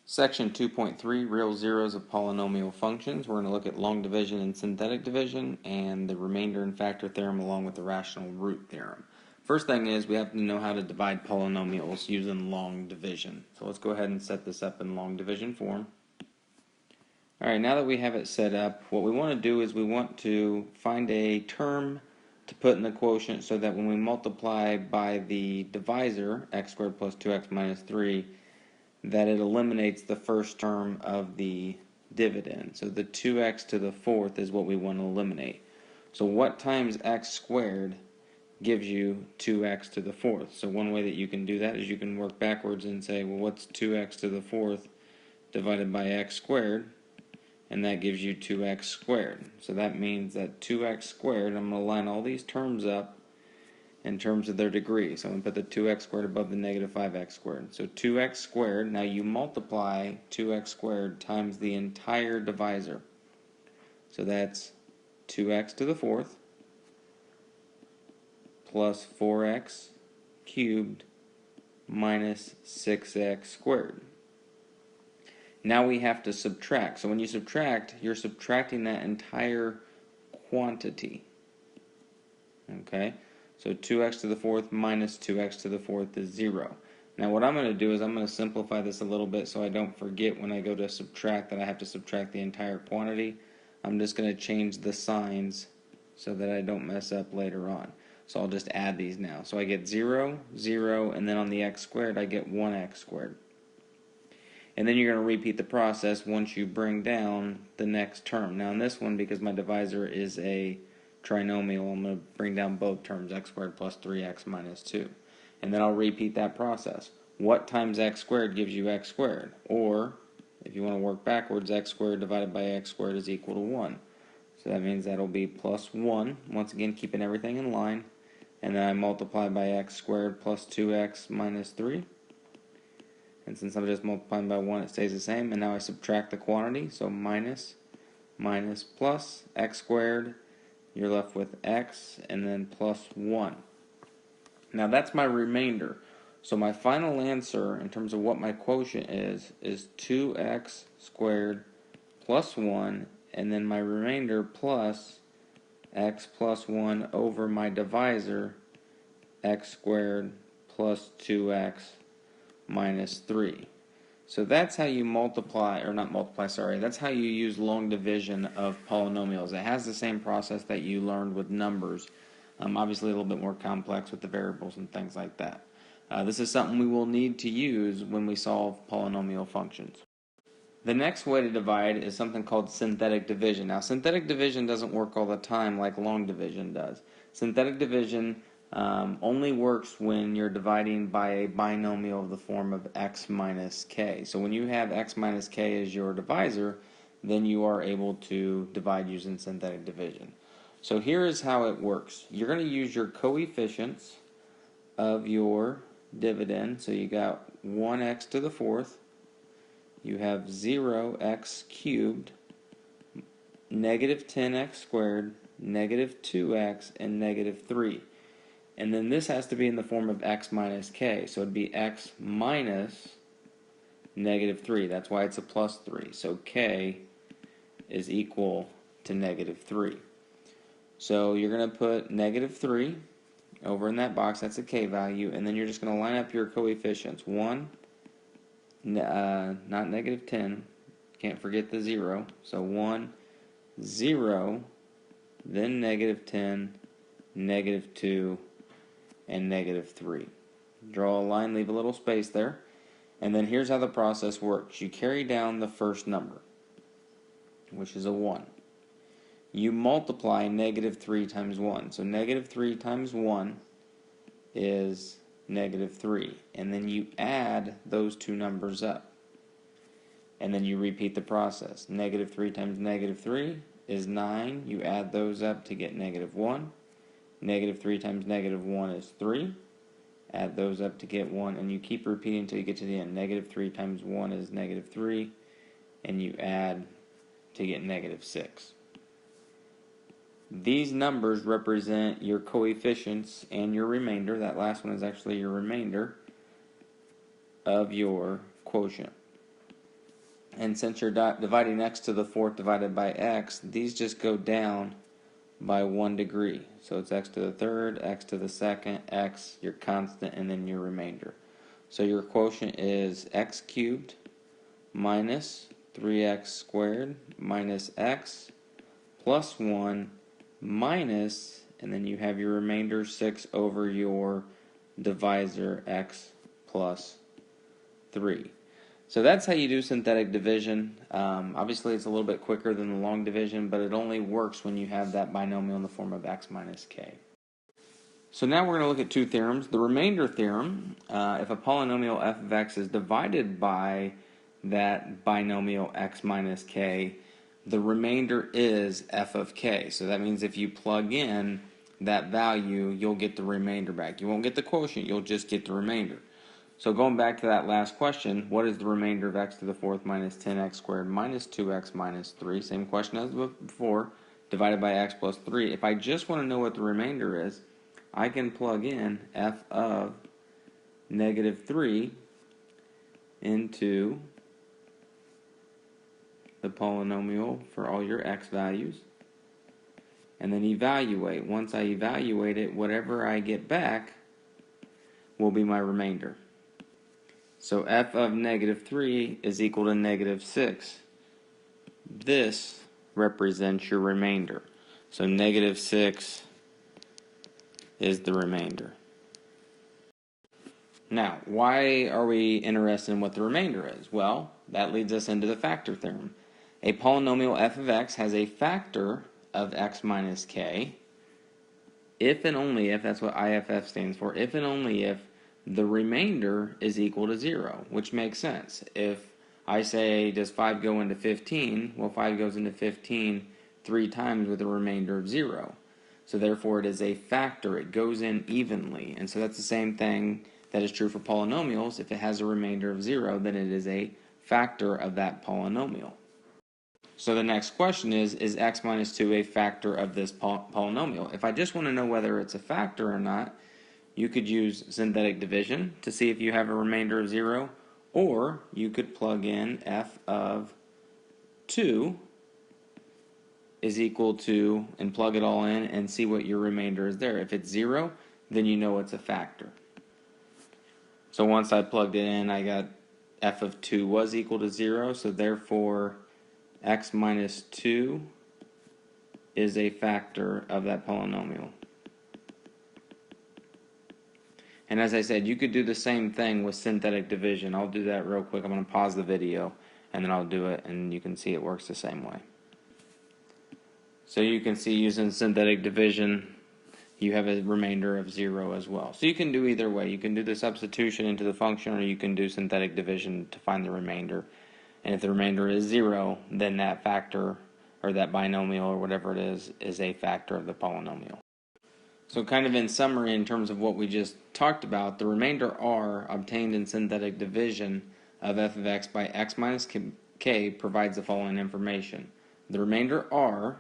Section 2.3, Real Zeros of Polynomial Functions. We're going to look at long division and synthetic division and the remainder and factor theorem along with the rational root theorem. First thing is we have to know how to divide polynomials using long division. So let's go ahead and set this up in long division form. Alright, now that we have it set up, what we want to do is we want to find a term to put in the quotient so that when we multiply by the divisor, x squared plus 2x minus 3, that it eliminates the first term of the dividend. So the 2x to the fourth is what we want to eliminate. So what times x squared gives you 2x to the fourth? So one way that you can do that is you can work backwards and say, well, what's 2x to the fourth divided by x squared? And that gives you 2x squared. So that means that 2x squared, I'm going to line all these terms up in terms of their degree. So I'm going to put the 2x squared above the negative 5x squared. So 2x squared, now you multiply 2x squared times the entire divisor. So that's 2x to the fourth plus 4x cubed minus 6x squared. Now we have to subtract. So when you subtract, you're subtracting that entire quantity. Okay? So 2x to the fourth minus 2x to the fourth is 0. Now what I'm going to do is I'm going to simplify this a little bit so I don't forget when I go to subtract that I have to subtract the entire quantity. I'm just going to change the signs so that I don't mess up later on. So I'll just add these now. So I get 0, 0, and then on the x squared I get 1x squared. And then you're going to repeat the process once you bring down the next term. Now in this one, because my divisor is a trinomial, I'm going to bring down both terms, x squared plus 3x minus 2. And then I'll repeat that process. What times x squared gives you x squared? Or, if you want to work backwards, x squared divided by x squared is equal to 1. So that means that'll be plus 1. Once again, keeping everything in line. And then I multiply by x squared plus 2x minus 3. And since I'm just multiplying by 1, it stays the same. And now I subtract the quantity. So minus, minus, plus x squared. You're left with x and then plus 1. Now that's my remainder. So my final answer in terms of what my quotient is 2x squared plus 1, and then my remainder plus x plus 1 over my divisor, x squared plus 2x minus 3. So that's how you multiply, or not multiply, sorry, that's how you use long division of polynomials. It has the same process that you learned with numbers, obviously a little bit more complex with the variables and things like that. This is something we will need to use when we solve polynomial functions. The next way to divide is something called synthetic division. Now synthetic division doesn't work all the time like long division does. Synthetic division only works when you're dividing by a binomial of the form of x minus k. So when you have x minus k as your divisor, then you are able to divide using synthetic division. So here is how it works. You're going to use your coefficients of your dividend. So you got 1x to the fourth. You have 0x cubed, negative 10x squared, negative 2x, and negative 3. And then this has to be in the form of x minus k. So it would be x minus negative 3. That's why it's a plus 3. So k is equal to negative 3. So you're going to put negative 3 over in that box. That's a k value. And then you're just going to line up your coefficients. 1, not negative 10. Can't forget the 0. So 1, 0, then negative 10, negative 2, and negative 3. Draw a line, leave a little space there. And then here's how the process works. You carry down the first number, which is a 1. You multiply negative 3 times 1. So negative 3 times 1 is negative 3. And then you add those two numbers up. And then you repeat the process. Negative 3 times negative 3 is 9. You add those up to get negative 1. Negative 3 times negative 1 is 3. Add those up to get 1, and you keep repeating until you get to the end. Negative 3 times 1 is negative 3, and you add to get negative 6. These numbers represent your coefficients and your remainder. That last one is actually your remainder of your quotient. And since you're dividing x to the fourth divided by x, these just go down by 1 degree. So it's x to the third, x to the second, x, your constant, and then your remainder. So your quotient is x cubed minus 3x squared minus x plus 1 minus, and then you have your remainder 6 over your divisor x plus 3. So that's how you do synthetic division. Obviously it's a little bit quicker than the long division, but it only works when you have that binomial in the form of x minus k. So now we're going to look at two theorems. The remainder theorem, if a polynomial f of x is divided by that binomial x minus k, the remainder is f of k. So that means if you plug in that value, you'll get the remainder back. You won't get the quotient, you'll just get the remainder. So going back to that last question, what is the remainder of x to the fourth minus 10x squared minus 2x minus 3? Same question as before, divided by x plus 3. If I just want to know what the remainder is, I can plug in f of negative 3 into the polynomial for all your x values, and then evaluate. Once I evaluate it, whatever I get back will be my remainder. So f of negative 3 is equal to negative 6. This represents your remainder. So negative 6 is the remainder. Now, why are we interested in what the remainder is? Well, that leads us into the factor theorem. A polynomial f of x has a factor of x minus k if and only if, that's what IFF stands for, if and only if the remainder is equal to 0, which makes sense. If I say, does 5 go into 15? Well, 5 goes into 15 3 times with a remainder of 0. So therefore it is a factor. It goes in evenly. And so that's the same thing that is true for polynomials. If it has a remainder of 0, then it is a factor of that polynomial. So the next question is x minus 2 a factor of this polynomial? If I just want to know whether it's a factor or not, you could use synthetic division to see if you have a remainder of 0, or you could plug in f of 2 is equal to, and plug it all in and see what your remainder is there. If it's 0, then you know it's a factor. So once I plugged it in, I got f of 2 was equal to 0, so therefore x minus 2 is a factor of that polynomial. And as I said, you could do the same thing with synthetic division. I'll do that real quick. I'm going to pause the video and then I'll do it, and you can see it works the same way. So you can see using synthetic division, you have a remainder of 0 as well. So you can do either way. You can do the substitution into the function, or you can do synthetic division to find the remainder. And if the remainder is 0, then that factor, or that binomial, or whatever it is a factor of the polynomial. So kind of in summary, in terms of what we just talked about, the remainder r obtained in synthetic division of f of x by x minus k provides the following information. The remainder r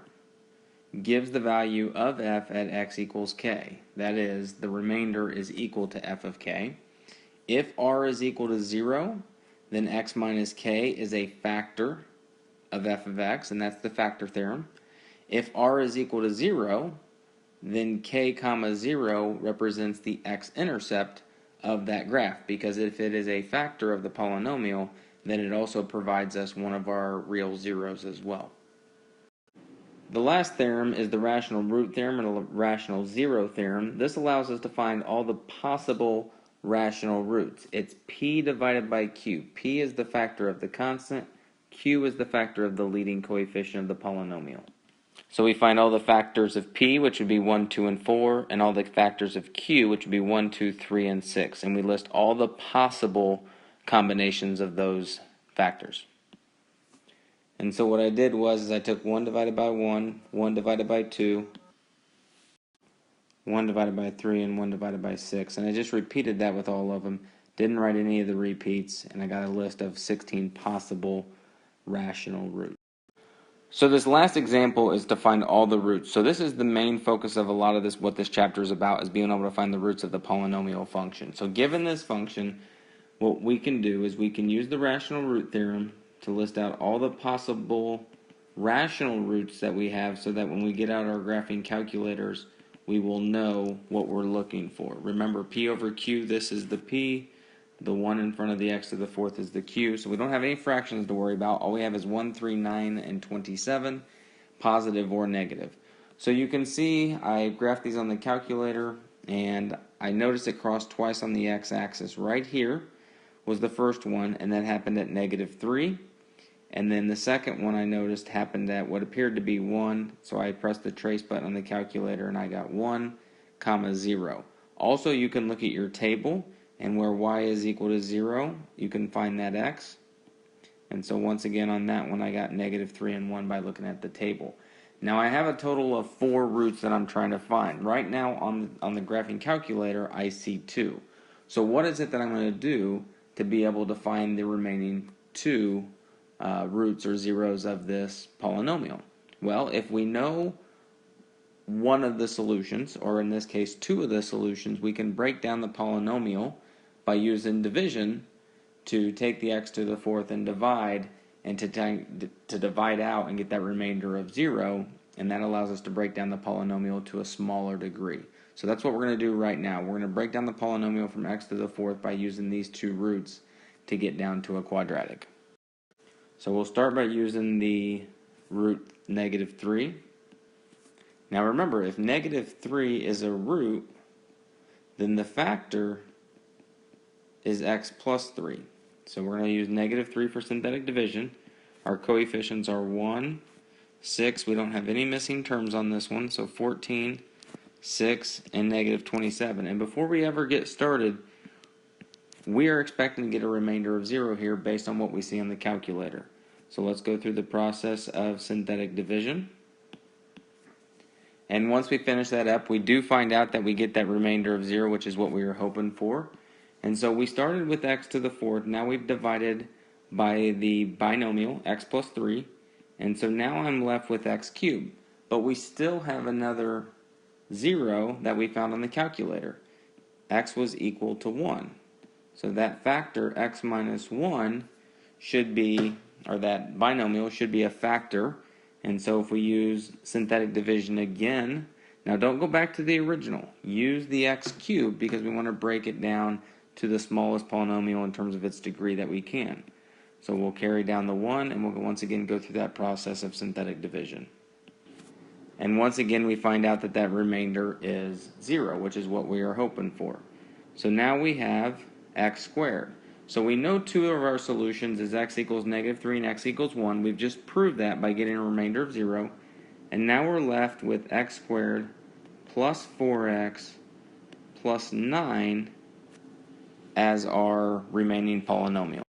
gives the value of f at x equals k. That is, the remainder is equal to f of k. If r is equal to 0, then x minus k is a factor of f of x, and that's the factor theorem. If r is equal to 0, then k comma 0 represents the x-intercept of that graph, because if it is a factor of the polynomial, then it also provides us one of our real zeros as well. The last theorem is the rational root theorem, or the rational zero theorem. This allows us to find all the possible rational roots. It's p divided by q. P is the factor of the constant, q is the factor of the leading coefficient of the polynomial. So we find all the factors of p, which would be 1, 2, and 4, and all the factors of q, which would be 1, 2, 3, and 6. And we list all the possible combinations of those factors. And so what I did was I took 1 divided by 1, 1 divided by 2, 1 divided by 3, and 1 divided by 6. And I just repeated that with all of them. Didn't write any of the repeats, and I got a list of 16 possible rational roots. So this last example is to find all the roots. So this is the main focus of a lot of this, what this chapter is about, is being able to find the roots of the polynomial function. So given this function, what we can do is we can use the rational root theorem to list out all the possible rational roots that we have so that when we get out our graphing calculators, we will know what we're looking for. Remember, p over q, this is the p. The 1 in front of the x to the fourth is the q. So we don't have any fractions to worry about. All we have is 1, 3, 9, and 27, positive or negative. So you can see I graphed these on the calculator, and I noticed it crossed twice on the x-axis. Right here was the first one, and that happened at -3. And then the second one I noticed happened at what appeared to be 1, so I pressed the trace button on the calculator and I got 1, 0. Also, you can look at your table, and where y is equal to 0, you can find that x. And so once again on that one I got -3 and 1 by looking at the table. Now I have a total of 4 roots that I'm trying to find. Right now on the graphing calculator I see 2. So what is it that I'm going to do to be able to find the remaining 2 roots or zeros of this polynomial? Well, if we know one of the solutions, or in this case 2 of the solutions, we can break down the polynomial by using division to take the x to the fourth and divide, and to divide out and get that remainder of 0, and that allows us to break down the polynomial to a smaller degree. So that's what we're going to do right now. We're going to break down the polynomial from x to the fourth by using these 2 roots to get down to a quadratic. So we'll start by using the root -3. Now remember, if -3 is a root, then the factor is x plus 3. So we're going to use -3 for synthetic division. Our coefficients are 1, 6. We don't have any missing terms on this one, so 14, 6, and -27. And before we ever get started, we are expecting to get a remainder of 0 here based on what we see on the calculator. So let's go through the process of synthetic division. And once we finish that up, we do find out that we get that remainder of 0, which is what we were hoping for. And so we started with x to the fourth. Now we've divided by the binomial, x plus 3. And so now I'm left with x cubed. But we still have another 0 that we found on the calculator. X was equal to 1. So that factor, x minus 1, should be, or that binomial should be a factor. And so if we use synthetic division again, now don't go back to the original. Use the x cubed because we want to break it down to the smallest polynomial in terms of its degree that we can. So we'll carry down the 1, and we'll once again go through that process of synthetic division. And once again we find out that that remainder is 0, which is what we are hoping for. So now we have x squared. So we know 2 of our solutions is x equals -3 and x equals 1. We've just proved that by getting a remainder of 0. And now we're left with x squared plus 4x plus 9 as our remaining polynomial.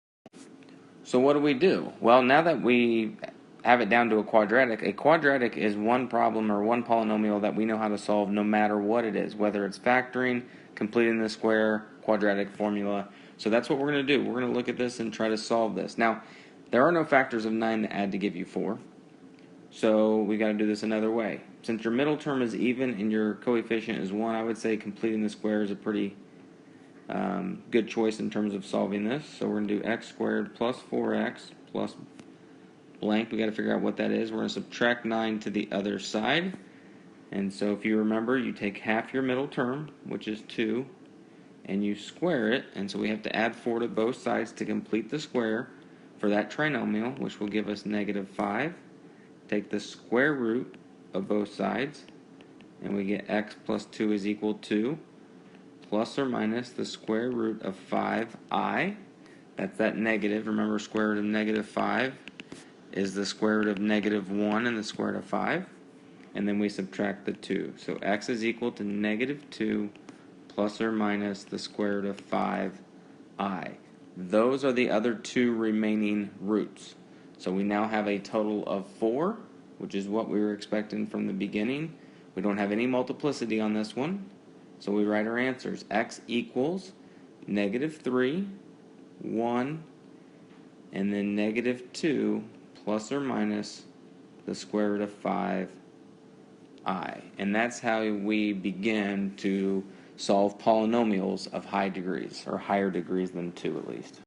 So what do? Well, now that we have it down to a quadratic is one problem or one polynomial that we know how to solve no matter what it is, whether it's factoring, completing the square, quadratic formula. So that's what we're going to do. We're going to look at this and try to solve this. Now, there are no factors of 9 to add to give you 4. So we got to do this another way. Since your middle term is even and your coefficient is 1, I would say completing the square is a pretty good choice in terms of solving this. So we're going to do x squared plus 4x plus blank. We got to figure out what that is. We're going to subtract 9 to the other side. And so if you remember, you take half your middle term, which is 2, and you square it. And so we have to add 4 to both sides to complete the square for that trinomial, which will give us -5. Take the square root of both sides, and we get x plus 2 is equal to plus or minus the square root of 5i. That's that negative. Remember, square root of -5 is the square root of -1 and the square root of 5. And then we subtract the 2. So x is equal to -2 plus or minus the square root of 5i. Those are the other 2 remaining roots. So we now have a total of 4, which is what we were expecting from the beginning. We don't have any multiplicity on this one. So we write our answers. X equals -3, 1, and then -2 plus or minus the square root of 5i. And that's how we begin to solve polynomials of high degrees, or higher degrees than 2 at least.